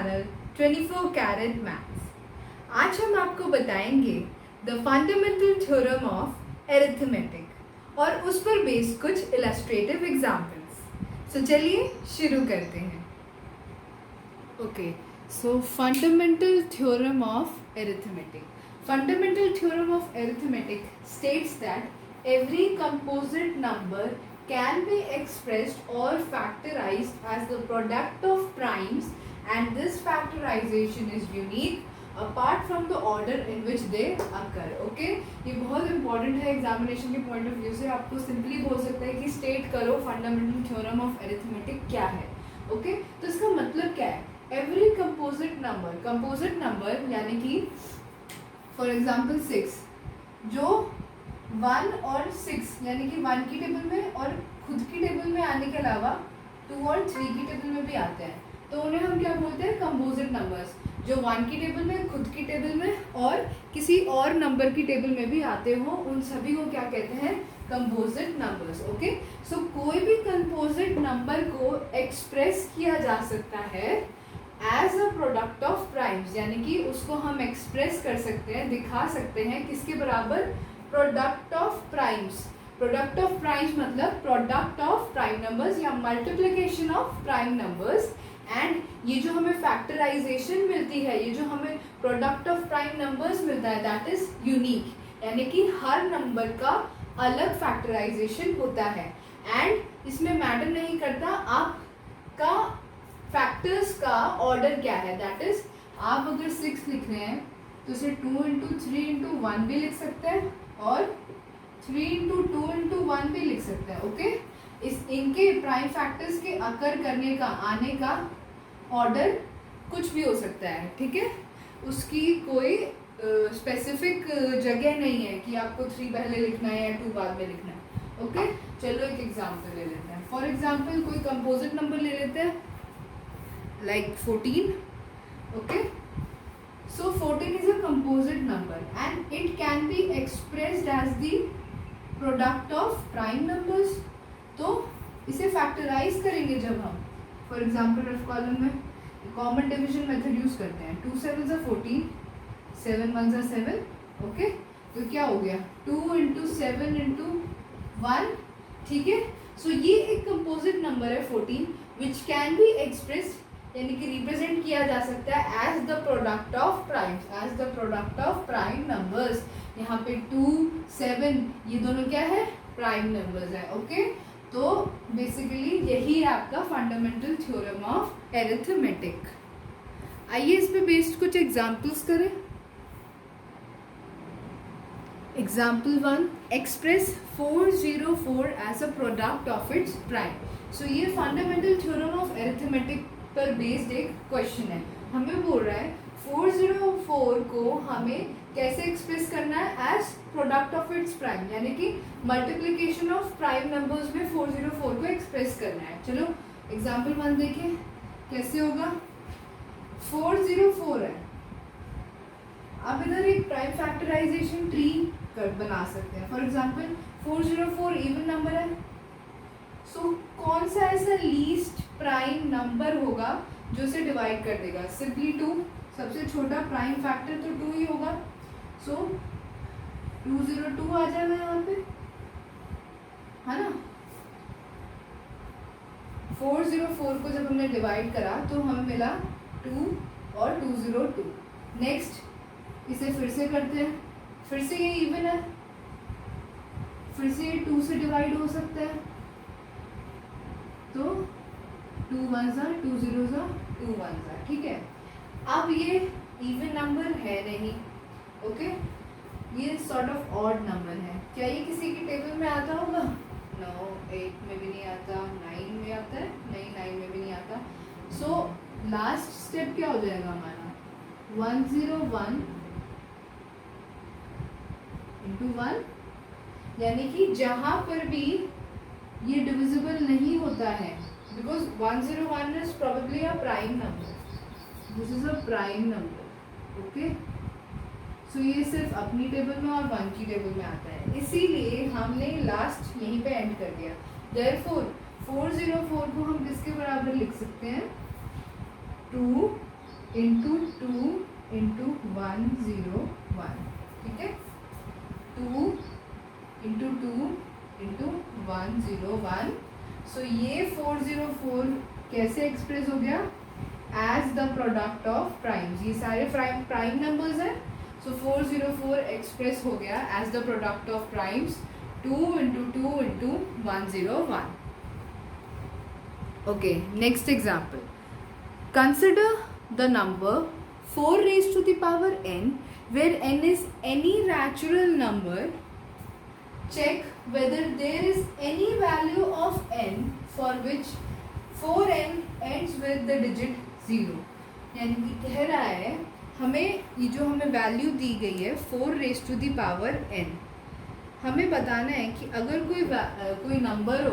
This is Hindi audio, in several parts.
Channel 24 carat maths. आज हम आपको बताएंगे the fundamental theorem of arithmetic और उस पर बेस्ड कुछ इलस्ट्रेटिव एग्जाम्पल्स। सो चलिए शुरू करते हैं। Okay, so fundamental theorem of arithmetic. Fundamental theorem of arithmetic states that every composite number can be expressed or factorized as the product of primes, and this factorization is unique apart from the order in which they occur. Okay, ये बहुत important है एग्जामिनेशन के पॉइंट ऑफ व्यू से। आपको सिंपली बोल सकते हैं कि स्टेट करो फंडामेंटल थ्योरम ऑफ अरिथमेटिक क्या है। ओके, तो इसका मतलब क्या है? एवरी कंपोजिट नंबर यानी कि फॉर एग्जाम्पल 6, जो 1 और 6 यानी कि 1 की टेबल में और खुद की टेबल में आने के अलावा 2 और 3 की टेबल में भी आते हैं, तो उन्हें हम क्या बोलते हैं? Composite numbers. जो 1 की टेबल में, खुद की टेबल में और किसी और नंबर की टेबल में भी आते हो, उन सभी को क्या कहते हैं? Composite numbers. ओके, सो कोई भी कंपोजिट नंबर को एक्सप्रेस किया जा सकता है as a product of primes, यानी कि उसको हम एक्सप्रेस कर सकते हैं, दिखा सकते हैं किसके बराबर? Product of primes. Product of primes मतलब प्रोडक्ट ऑफ प्राइम नंबर्स या multiplication of prime numbers. And ये जो हमें फैक्टराइजेशन मिलती है, ये जो हमें प्रोडक्ट ऑफ प्राइम नंबर्स मिलता है, दैट इज यूनिक, यानी कि हर नंबर का अलग फैक्टराइजेशन होता है। एंड इसमें मैटर नहीं करता आपका फैक्टर्स का ऑर्डर क्या है। दैट इज, आप अगर 6 लिख रहे हैं तो इसे 2 इंटू 3 इंटू 1 भी लिख सकते हैं और 3 इंटू 2 इंटू 1 भी लिख सकते हैं। ओके, इनके प्राइम फैक्टर्स के अकर करने का, आने का ऑर्डर कुछ भी हो सकता है। ठीक है, उसकी कोई स्पेसिफिक जगह नहीं है कि आपको 3 पहले लिखना है या 2 बाद में लिखना है। ओके, चलो एक एग्जाम्पल ले लेते हैं। फॉर एग्जाम्पल कोई कंपोजिट नंबर ले लेते हैं like 14. Okay, so 14 is a composite number and it can be expressed as the product of prime numbers. तो इसे फैक्टराइज करेंगे जब हम, फॉर एग्जाम्पल रफ कॉलम में कॉमन डिविजन मेथड यूज करते हैं। 2 7 ज़ा 14, 7 1 ज़ा 7। ओके, तो क्या हो गया? 2 इंटू 7 इंटू 1। ठीक है, सो ये एक कंपोजिट नंबर है 14 विच कैन बी एक्सप्रेस्ड, यानी कि रिप्रेजेंट किया जा सकता है as the product of primes, as the product of prime numbers. यहाँ पे 2 7 ये दोनों क्या है? प्राइम नंबर्स है। ओके, तो बेसिकली यही है आपका फंडामेंटल थ्योरम ऑफ एरिथमेटिक। आइए इस पे बेस्ड कुछ एग्जांपल्स करें। Example 1, express 404 as a product of its prime. So ये फंडामेंटल थ्योरम ऑफ एरिथमेटिक पर बेस्ड एक क्वेश्चन है। हमें बोल रहा है 404 को हमें कैसे एक्सप्रेस करना है? As product of its prime, यानी कि मल्टीप्लिकेशन ऑफ प्राइम नंबर्स में 404 को एक्सप्रेस करना है। चलो एग्जाम्पल 1 देखिए कैसे होगा। 404 है, आप इधर एक प्राइम फैक्टराइजेशन ट्री बना सकते हैं। फॉर एग्जाम्पल 404 इवन नंबर है, सो कौन सा ऐसा लीस्ट प्राइम नंबर होगा जो इसे डिवाइड कर देगा? सिंपली 2, सबसे छोटा प्राइम फैक्टर तो 2 ही होगा। सो 202 आ जाएगा यहाँ पे, है ना। 404 को जब हमने डिवाइड करा तो हमें मिला 2 और 202। नेक्स्ट इसे फिर से करते हैं, फिर से ये इवन है, फिर से ये 2 से डिवाइड हो सकता है, तो 2 1 ज़ा 2 0 ज़ा 2 1 ज़ा। ठीक है, अब ये इवन नंबर है नहीं। ओके, ये सॉर्ट ऑफ ऑड नंबर है। क्या ये किसी की टेबल में आता होगा? नो, 8 में भी नहीं आता, 9 में आता है? नहीं, 9 में भी नहीं आता। सो लास्ट स्टेप क्या हो जाएगा हमारा? 101 इंटू 1, यानी कि जहाँ पर भी ये डिविजिबल नहीं होता है, because 101 is probably a prime number, this is a prime number. Okay, so ये सिर्फ अपनी टेबल में और 1 की टेबल में आता है, इसीलिए हमने लास्ट यहीं पे एंड कर दिया। देयरफॉर 404 को हम किसके बराबर लिख सकते हैं? 2 इंटू 2 इंटू 101, ठीक है, 2 इंटू 2 इंटू 101। सो ये 404 कैसे एक्सप्रेस हो गया? As the product of primes. ये सारे प्राइम नंबर्स हैं, सो 404 एक्सप्रेस हो गया as the product of primes 2 into 2 into 101। Okay, next example. Consider the number 4 raised to the power n where n is any natural number. Check whether there is any value of n for which 4n ends with the digit 0। यानी कि कह रहा है हमें ये जो हमें वैल्यू दी गई है 4 raised to the power n, हमें बताना है कि अगर कोई नंबर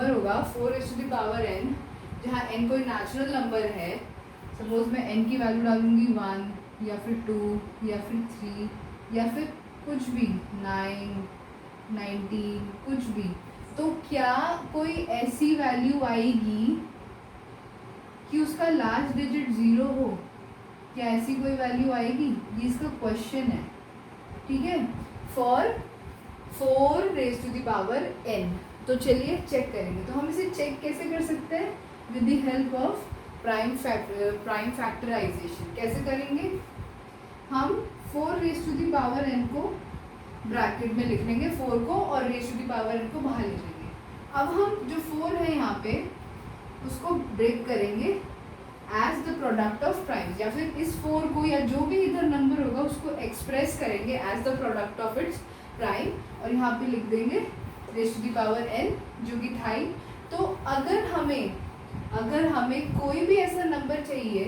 होगा 4 raised to the power n जहाँ n कोई नेचुरल नंबर है। सपोज मैं n की वैल्यू डालूंगी 1 या फिर 2 या फिर 3 या फिर कुछ भी 9, 19 कुछ भी, तो क्या कोई ऐसी वैल्यू आएगी कि उसका लास्ट डिजिट 0 हो? क्या ऐसी कोई वैल्यू आएगी? ये इसका क्वेश्चन है, ठीक है, for 4 raised to the power n। तो चलिए चेक करेंगे। तो हम इसे चेक कैसे कर सकते हैं? With the help of prime factorisation. कैसे करेंगे? हम 4 raised to the power n को ब्रैकेट में लिख लेंगे, 4 को, और raised to the power n को बाहर लिख लेंगे। अब हम जो 4 है यहाँ पे उसको ब्रेक करेंगे as the product of primes, या फिर इस 4 को या जो भी इधर नंबर होगा उसको एक्सप्रेस करेंगे as the product of its prime, और यहाँ पे लिख देंगे raised to the power n जो कि था ही। तो अगर हमें कोई भी ऐसा नंबर चाहिए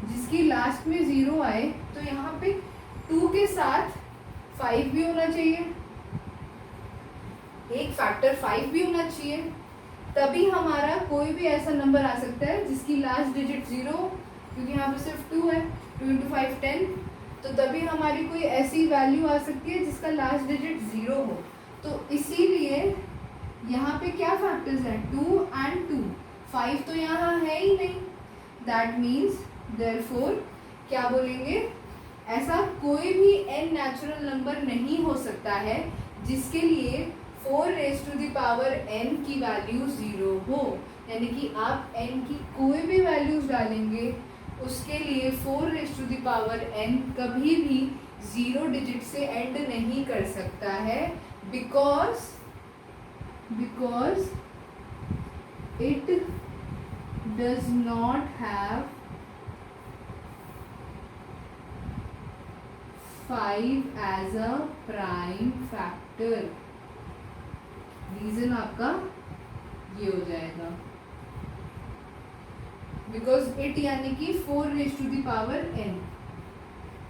जिसकी लास्ट में 0 आए, तो यहाँ पे 2 के साथ 5 भी होना चाहिए, एक फैक्टर 5 भी होना चाहिए, तभी हमारा कोई भी ऐसा नंबर आ सकता है जिसकी लास्ट डिजिट 0, क्योंकि यहाँ पे सिर्फ 2 है, 2 इंटू 5 10, तो तभी हमारी कोई ऐसी वैल्यू आ सकती है जिसका लास्ट डिजिट 0 हो। तो इसीलिए यहाँ पे क्या फैक्टर्स हैं? 2 एंड 2, 5 तो यहाँ है ही नहीं। दैट मीन्स देयरफॉर क्या बोलेंगे? ऐसा कोई भी n नेचुरल नंबर नहीं हो सकता है जिसके लिए 4 raised to the power n की वैल्यू 0 हो। यानी कि आप n की कोई भी वैल्यूज डालेंगे उसके लिए 4 raised to the power n कभी भी 0 डिजिट से एंड नहीं कर सकता है, because it does not have 5 as a prime factor। Reason आपका ये हो जाएगा, बिकॉज इट यानी कि 4 raised to the power n,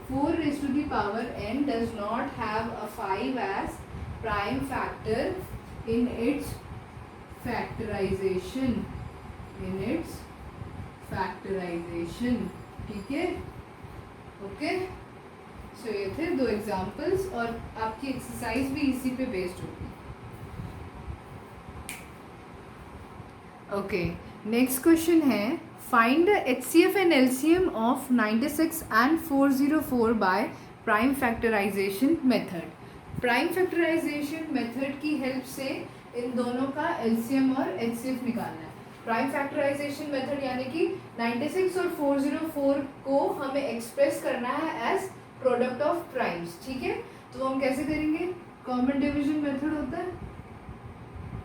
4 raised to the power n does not have a 5 as prime factor in its factorization, ठीक है, ओके। सो ये थे 2 एग्जाम्पल्स, और आपकी एक्सरसाइज भी इसी पे बेस्ड होगी। ओके, नेक्स्ट क्वेश्चन है, find the HCF and LCM of 96 and 404 by prime factorisation method. Prime factorisation method की हेल्प से इन दोनों का LCM और HCF निकालना है। प्राइम फैक्टराइजेशन मेथड यानी कि 96 और 404 को हमें एक्सप्रेस करना है एज प्रोडक्ट ऑफ प्राइम्स, ठीक है। तो हम कैसे करेंगे? कॉमन डिवीजन मेथड होता है,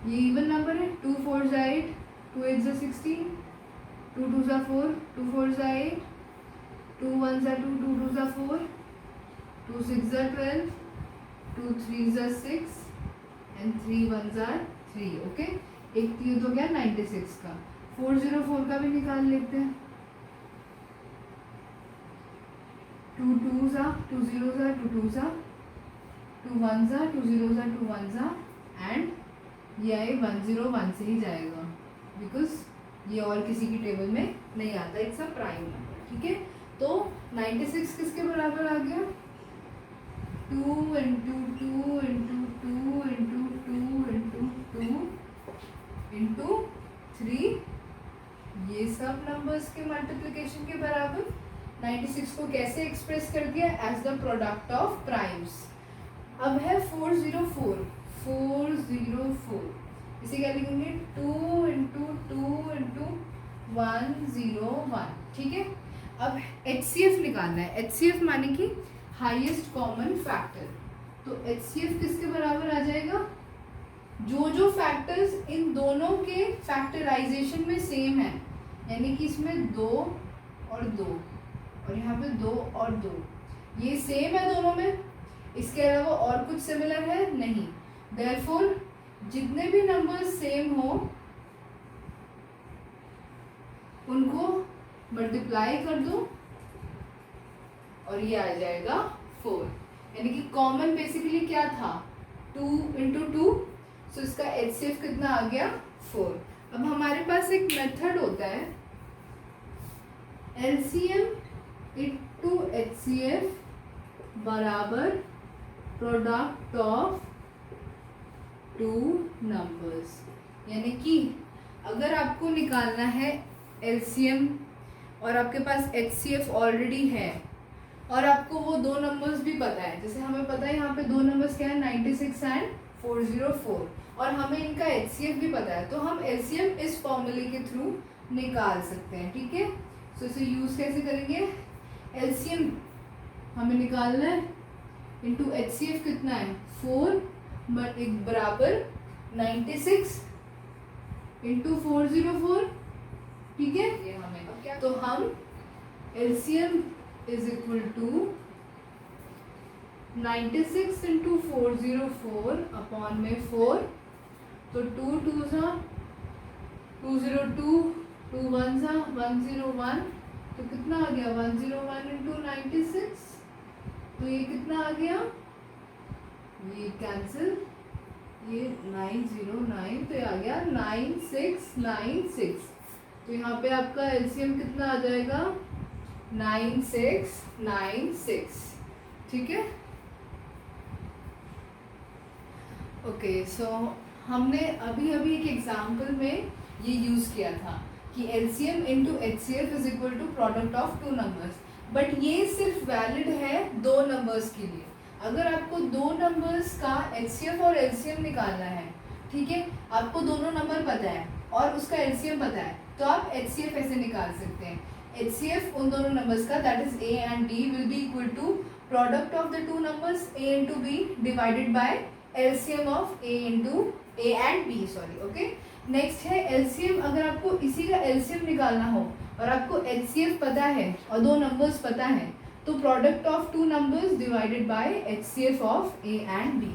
ये इवन नंबर है, 2 4 8, 2 8 16, 2 2 4, 2 4 8, 2 1 2, 2 2 4, 2 6 12, 2 3 6 and 3 1 3, ओके। एक तो हो गया 96 का, 404 का भी निकाल लेते हैं, 2 2 2 0 2 2 2 1 2 0 2 1 एंड ये आए 101 से ही जाएगा, बिकॉज ये और किसी की टेबल में नहीं आता, इट्स अ प्राइम नंबर, ठीक है। तो 96 किसके बराबर आ गया? 2 into 2 into 2 into 2 into 2 into 3 ये सब नंबर्स के मल्टीप्लिकेशन के बराबर। 96 को कैसे एक्सप्रेस कर दिया? As the product of primes. अब है 404। 404 इसे क्या लिखेंगे? 2 इंटू 2 इंटू 101। ठीक है। अब HCF निकालना है। HCF माने कि हाईएस्ट कॉमन फैक्टर। तो HCF किसके बराबर आ जाएगा? जो जो फैक्टर्स इन दोनों के फैक्टराइजेशन में सेम है, यानी कि इसमें 2 और 2 और यहाँ पे 2 और 2, ये सेम है दोनों में, इसके अलावा और कुछ सिमिलर है नहीं। देयरफॉर जितने भी नंबर्स सेम हो उनको मल्टीप्लाई कर दो और ये आ जाएगा 4। यानी कि कॉमन बेसिकली क्या था? 2 इंटू 2, सो इसका HCF कितना आ गया? 4। अब हमारे पास एक मेथड होता है LCM इंटू HCF बराबर प्रोडक्ट ऑफ 2 नंबर्स। यानी कि अगर आपको निकालना है LCM और आपके पास HCF ऑलरेडी है और आपको वो 2 नंबर्स भी पता है, जैसे हमें पता है यहाँ पे 2 नंबर्स क्या है? 96 एंड 404, और हमें इनका HCF भी पता है, तो हम LCM इस फॉर्मूले के थ्रू निकाल सकते हैं। ठीक है। सो इसे यूज कैसे करेंगे? LCM हमें निकालना है इंटू HCF कितना है? 4 बट एक बराबर 96 इंटू 404। ठीक है। ये हमें क्या, तो हम LCM is equal to 96 into 404 upon में 4, तो 2 2 सा 202, 2 1 सा 101, तो कितना आ गया? 101 इंटू 96, तो ये कितना आ गया? ये कैंसिल, ये 909, तो ये आ गया 9696। तो यहाँ पे आपका LCM कितना आ जाएगा? 9696। ठीक है। ओके, सो हमने अभी अभी एक एग्जाम्पल में ये यूज किया था कि LCM into HCF is equal to product of 2 numbers, but ये सिर्फ वैलिड है 2 नंबर्स के लिए। अगर आपको 2 नंबर्स का HCF और LCM निकालना है, ठीक है, आपको दोनों नंबर पता है और उसका LCM पता है, तो आप HCF ऐसे निकाल सकते हैं। HCF उन दोनों नंबर्स का, that is A and D, will be equal to product of the 2 numbers A into B divided by LCM of A and B, sorry. Okay, next है LCM। अगर आपको इसी का LCM निकालना हो और आपको HCF पता है और 2 नंबर्स पता है, तो product of 2 numbers divided by HCF of A and B।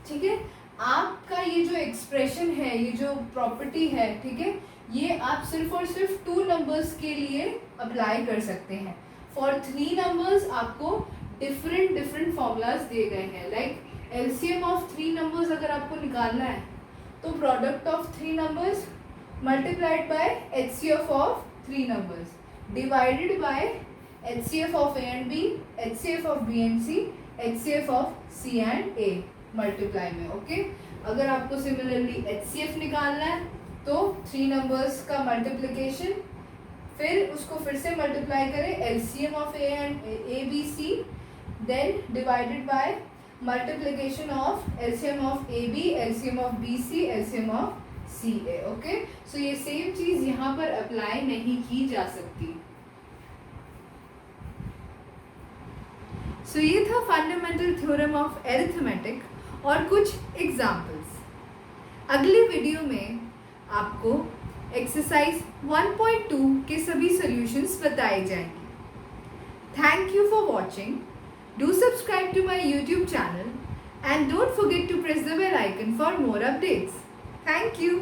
ठीक है। आपका ये जो एक्सप्रेशन है, ये जो प्रॉपर्टी है, ठीक है, ये आप सिर्फ और सिर्फ 2 नंबर्स के लिए अप्लाई कर सकते हैं। फॉर 3 नंबर्स आपको डिफरेंट फॉर्मूलाज दिए गए हैं। लाइक LCM ऑफ 3 नंबर्स अगर आपको निकालना है, तो product of 3 numbers multiplied by HCF of 3 numbers divided by HCF of A and B, HCF of B and C, HCF of C and A multiply में। ओके, अगर आपको सिमिलरली HCF निकालना है तो 3 नंबर्स का मल्टीप्लिकेशन, फिर उसको फिर से मल्टीप्लाई करें LCM of A and A B C, then divided by multiplication of LCM of AB, LCM of BC, LCM of CA। Okay, so ये सेम चीज यहाँ पर अप्लाई नहीं की जा सकती। सो ये था फंडामेंटल थ्योरम ऑफ एरिथमेटिक और कुछ एग्जांपल्स। अगली वीडियो में आपको एक्सरसाइज 1.2 के सभी सॉल्यूशंस बताए जाएंगे। Thank you for watching. Do subscribe to my YouTube channel and don't forget to press the bell icon for more updates. Thank you.